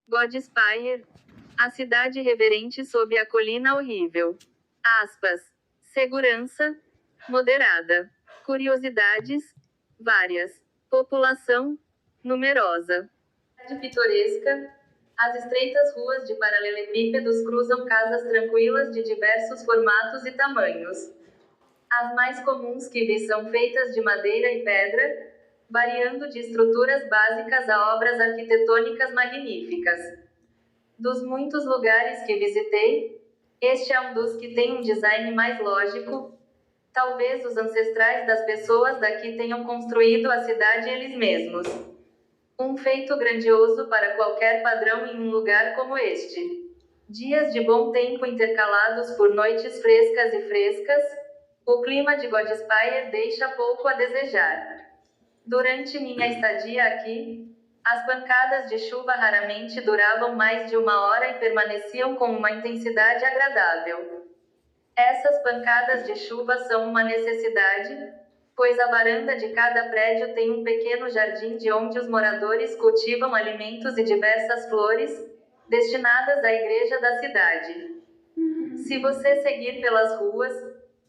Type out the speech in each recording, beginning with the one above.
Godspire, a cidade reverente sob a colina horrível. Aspas. Segurança moderada. Curiosidades várias. População numerosa. Cidade pitoresca. As estreitas ruas de paralelepípedos cruzam casas tranquilas de diversos formatos e tamanhos. As mais comuns que vi são feitas de madeira e pedra, variando de estruturas básicas a obras arquitetônicas magníficas. Dos muitos lugares que visitei, este é um dos que tem um design mais lógico. Talvez os ancestrais das pessoas daqui tenham construído a cidade eles mesmos. Um feito grandioso para qualquer padrão em um lugar como este. Dias de bom tempo intercalados por noites frescas e frescas, o clima de Godspire deixa pouco a desejar. Durante minha estadia aqui, as pancadas de chuva raramente duravam mais de 1 hora e permaneciam com uma intensidade agradável. Essas pancadas de chuva são uma necessidade, pois a varanda de cada prédio tem um pequeno jardim de onde os moradores cultivam alimentos e diversas flores, destinadas à igreja da cidade. Se você seguir pelas ruas,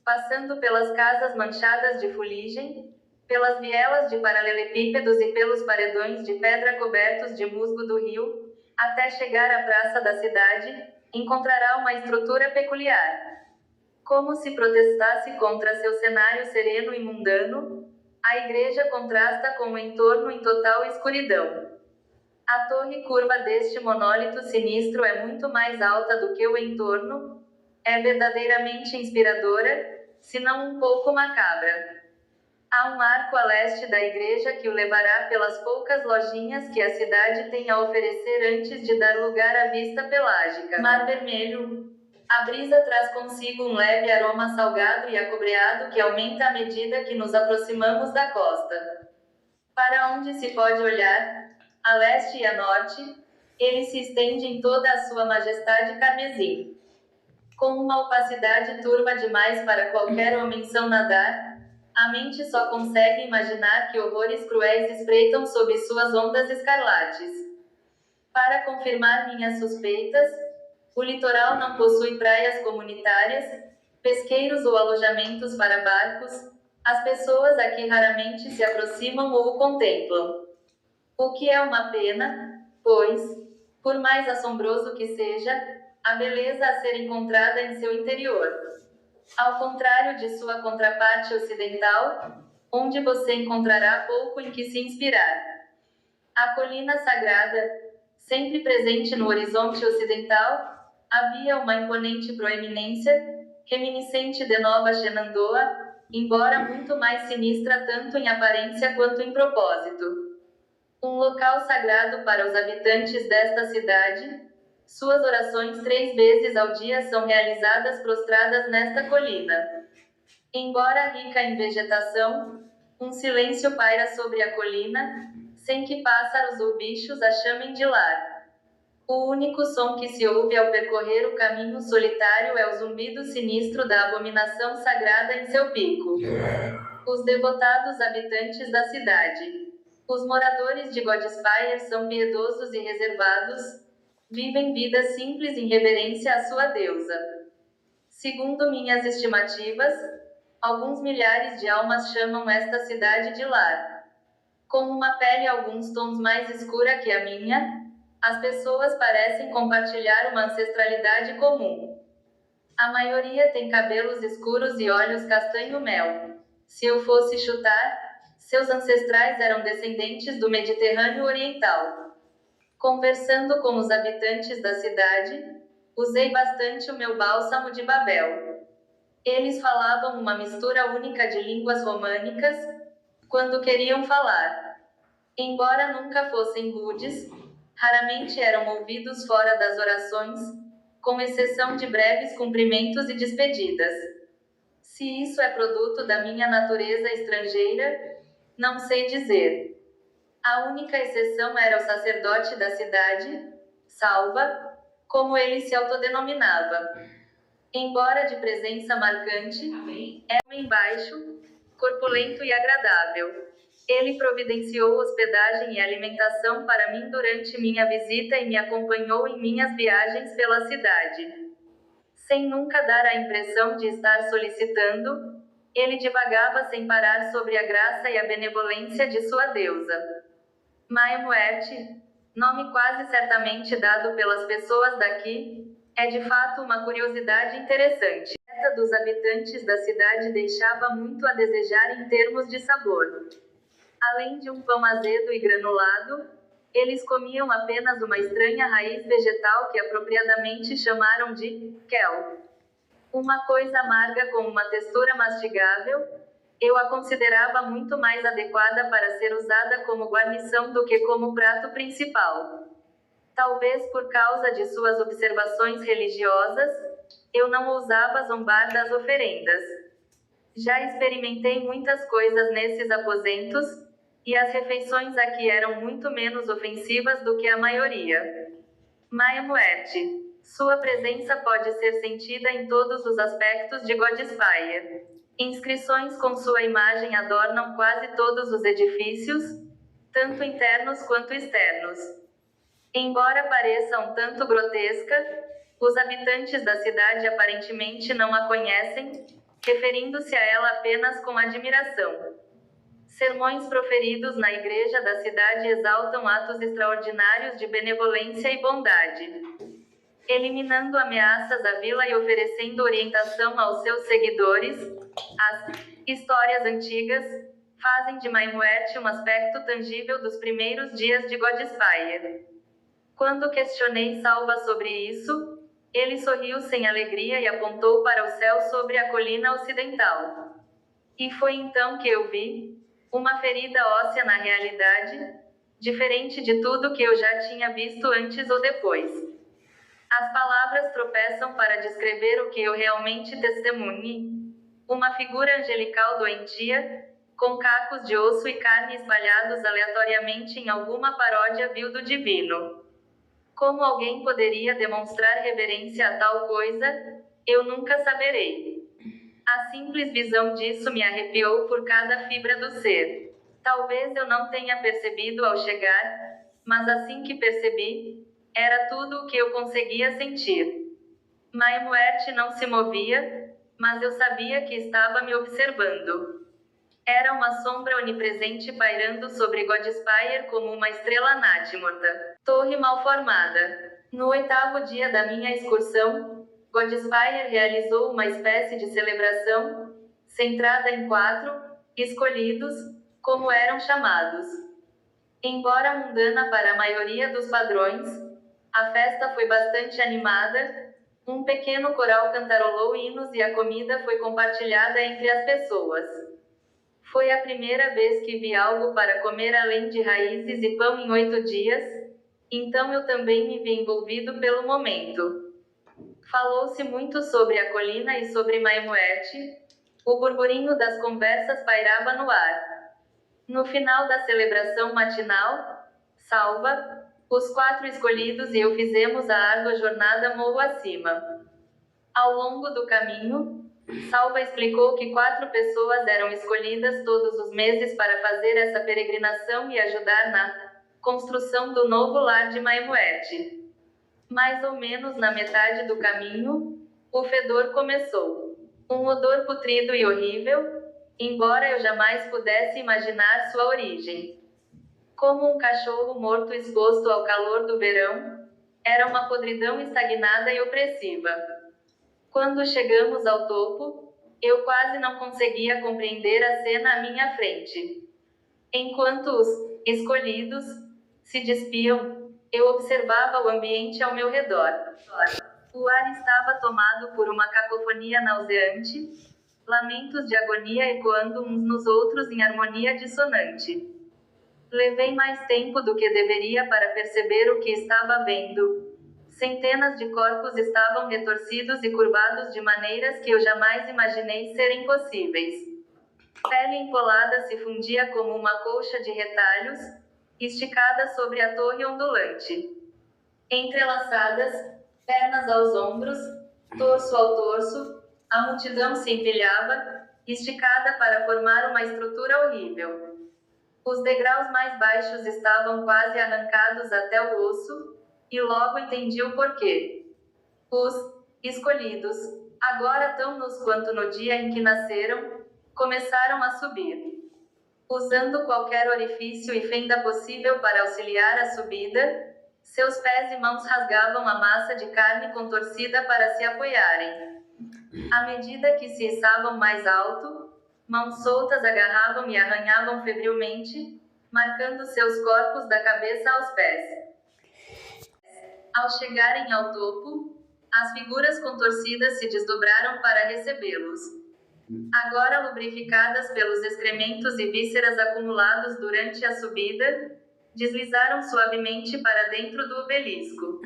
passando pelas casas manchadas de fuligem, pelas vielas de paralelepípedos e pelos paredões de pedra cobertos de musgo do rio, até chegar à praça da cidade, encontrará uma estrutura peculiar. Como se protestasse contra seu cenário sereno e mundano, a igreja contrasta com o entorno em total escuridão. A torre curva deste monólito sinistro é muito mais alta do que o entorno, é verdadeiramente inspiradora, se não um pouco macabra. Há um arco a leste da igreja que o levará pelas poucas lojinhas que a cidade tem a oferecer antes de dar lugar à vista pelágica. Mar Vermelho. A brisa traz consigo um leve aroma salgado e acobreado que aumenta à medida que nos aproximamos da costa. Para onde se pode olhar, a leste e a norte, ele se estende em toda a sua majestade carmesim. Com uma opacidade turva demais para qualquer homem-são nadar, a mente só consegue imaginar que horrores cruéis espreitam sob suas ondas escarlates. Para confirmar minhas suspeitas, o litoral não possui praias comunitárias, pesqueiros ou alojamentos para barcos. As pessoas aqui raramente se aproximam ou o contemplam. O que é uma pena, pois, por mais assombroso que seja, a beleza a ser encontrada em seu interior. Ao contrário de sua contraparte ocidental, onde você encontrará pouco em que se inspirar. A colina sagrada, sempre presente no horizonte ocidental, havia uma imponente proeminência, reminiscente de Nova Shenandoah, embora muito mais sinistra tanto em aparência quanto em propósito. Um local sagrado para os habitantes desta cidade, suas orações 3 vezes ao dia são realizadas prostradas nesta colina. Embora rica em vegetação, um silêncio paira sobre a colina, sem que pássaros ou bichos a chamem de lar. O único som que se ouve ao percorrer o caminho solitário é o zumbido sinistro da abominação sagrada em seu pico. Os devotados habitantes da cidade. Os moradores de Godspire são piedosos e reservados, vivem vidas simples em reverência à sua deusa. Segundo minhas estimativas, alguns milhares de almas chamam esta cidade de lar. Com uma pele alguns tons mais escura que a minha, as pessoas parecem compartilhar uma ancestralidade comum. A maioria tem cabelos escuros e olhos castanho-mel. Se eu fosse chutar, seus ancestrais eram descendentes do Mediterrâneo Oriental. Conversando com os habitantes da cidade, usei bastante o meu bálsamo de Babel. Eles falavam uma mistura única de línguas românicas, quando queriam falar. Embora nunca fossem rudes, raramente eram ouvidos fora das orações, com exceção de breves cumprimentos e despedidas. Se isso é produto da minha natureza estrangeira, não sei dizer. A única exceção era o sacerdote da cidade, Salva, como ele se autodenominava. Embora de presença marcante, era um homem baixo, corpulento e agradável. Ele providenciou hospedagem e alimentação para mim durante minha visita e me acompanhou em minhas viagens pela cidade. Sem nunca dar a impressão de estar solicitando, ele divagava sem parar sobre a graça e a benevolência de sua deusa. Maimuerte, nome quase certamente dado pelas pessoas daqui, é de fato uma curiosidade interessante. A dieta dos habitantes da cidade deixava muito a desejar em termos de sabor. Além de um pão azedo e granulado, eles comiam apenas uma estranha raiz vegetal que apropriadamente chamaram de kel. Uma coisa amarga com uma textura mastigável, eu a considerava muito mais adequada para ser usada como guarnição do que como prato principal. Talvez por causa de suas observações religiosas, eu não ousava zombar das oferendas. Já experimentei muitas coisas nesses aposentos, e as refeições aqui eram muito menos ofensivas do que a maioria. Maimuerte. Sua presença pode ser sentida em todos os aspectos de Godspire. Inscrições com sua imagem adornam quase todos os edifícios, tanto internos quanto externos. Embora pareça um tanto grotesca, os habitantes da cidade aparentemente não a conhecem, referindo-se a ela apenas com admiração. Sermões proferidos na igreja da cidade exaltam atos extraordinários de benevolência e bondade. Eliminando ameaças à vila e oferecendo orientação aos seus seguidores, as histórias antigas fazem de Maimuerte um aspecto tangível dos primeiros dias de Godspire. Quando questionei Salva sobre isso, ele sorriu sem alegria e apontou para o céu sobre a colina ocidental. E foi então que eu vi uma ferida óssea na realidade, diferente de tudo que eu já tinha visto antes ou depois. As palavras tropeçam para descrever o que eu realmente testemunhei. Uma figura angelical doentia, com cacos de osso e carne espalhados aleatoriamente em alguma paródia vil do divino. Como alguém poderia demonstrar reverência a tal coisa? Eu nunca saberei. A simples visão disso me arrepiou por cada fibra do ser. Talvez eu não tenha percebido ao chegar, mas assim que percebi, era tudo o que eu conseguia sentir. Maimuerte não se movia, mas eu sabia que estava me observando. Era uma sombra onipresente pairando sobre Godspire como uma estrela nátimorta. Torre mal formada. No 8º dia da minha excursão, Godspire realizou uma espécie de celebração, centrada em 4 escolhidos, como eram chamados. Embora mundana para a maioria dos padrões, a festa foi bastante animada, um pequeno coral cantarolou hinos e a comida foi compartilhada entre as pessoas. Foi a primeira vez que vi algo para comer além de raízes e pão em 8 dias, então eu também me vi envolvido pelo momento. Falou-se muito sobre a colina e sobre Maimuerte, o burburinho das conversas pairava no ar. No final da celebração matinal, Salva, os 4 escolhidos e eu fizemos a árdua jornada morro acima. Ao longo do caminho, Salva explicou que 4 pessoas eram escolhidas todos os meses para fazer essa peregrinação e ajudar na construção do novo lar de Maimuerte. Mais ou menos na metade do caminho, o fedor começou. Um odor putrido e horrível, embora eu jamais pudesse imaginar sua origem. Como um cachorro morto exposto ao calor do verão, era uma podridão estagnada e opressiva. Quando chegamos ao topo, eu quase não conseguia compreender a cena à minha frente. Enquanto os escolhidos se despiam, eu observava o ambiente ao meu redor. O ar estava tomado por uma cacofonia nauseante, lamentos de agonia ecoando uns nos outros em harmonia dissonante. Levei mais tempo do que deveria para perceber o que estava vendo. Centenas de corpos estavam retorcidos e curvados de maneiras que eu jamais imaginei serem possíveis. Pele empolada se fundia como uma colcha de retalhos, esticada sobre a torre ondulante. Entrelaçadas, pernas aos ombros, torso ao torso, a multidão se empilhava, esticada para formar uma estrutura horrível. Os degraus mais baixos estavam quase arrancados até o osso, e logo entendi o porquê. Os escolhidos, agora tão nus quanto no dia em que nasceram, começaram a subir. Usando qualquer orifício e fenda possível para auxiliar a subida, seus pés e mãos rasgavam a massa de carne contorcida para se apoiarem. À medida que se içavam mais alto, mãos soltas agarravam e arranhavam febrilmente, marcando seus corpos da cabeça aos pés. Ao chegarem ao topo, as figuras contorcidas se desdobraram para recebê-los. Agora lubrificadas pelos excrementos e vísceras acumulados durante a subida, deslizaram suavemente para dentro do obelisco.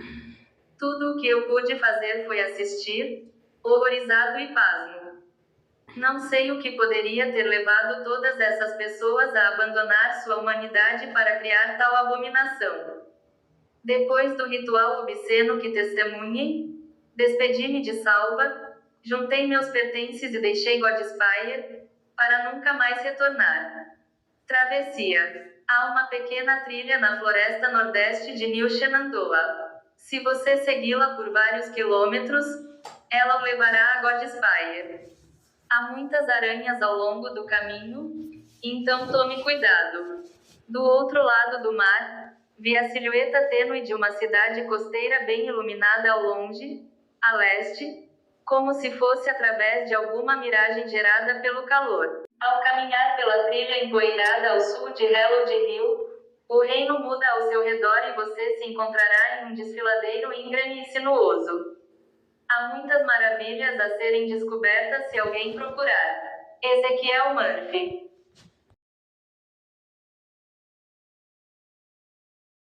Tudo o que eu pude fazer foi assistir, horrorizado e pasmo. Não sei o que poderia ter levado todas essas pessoas a abandonar sua humanidade para criar tal abominação. Depois do ritual obsceno que testemunhei, despedi-me de Salva, juntei meus pertences e deixei Godspire, para nunca mais retornar. Travessia. Há uma pequena trilha na floresta nordeste de New Shenandoah. Se você segui-la por vários quilômetros, ela o levará a Godspire. Há muitas aranhas ao longo do caminho, então tome cuidado. Do outro lado do mar, vi a silhueta tênue de uma cidade costeira bem iluminada ao longe, a leste, como se fosse através de alguma miragem gerada pelo calor. Ao caminhar pela trilha empoeirada ao sul de Hallowed Hill, o reino muda ao seu redor e você se encontrará em um desfiladeiro íngreme e sinuoso. Há muitas maravilhas a serem descobertas se alguém procurar. Ezequiel Murphy.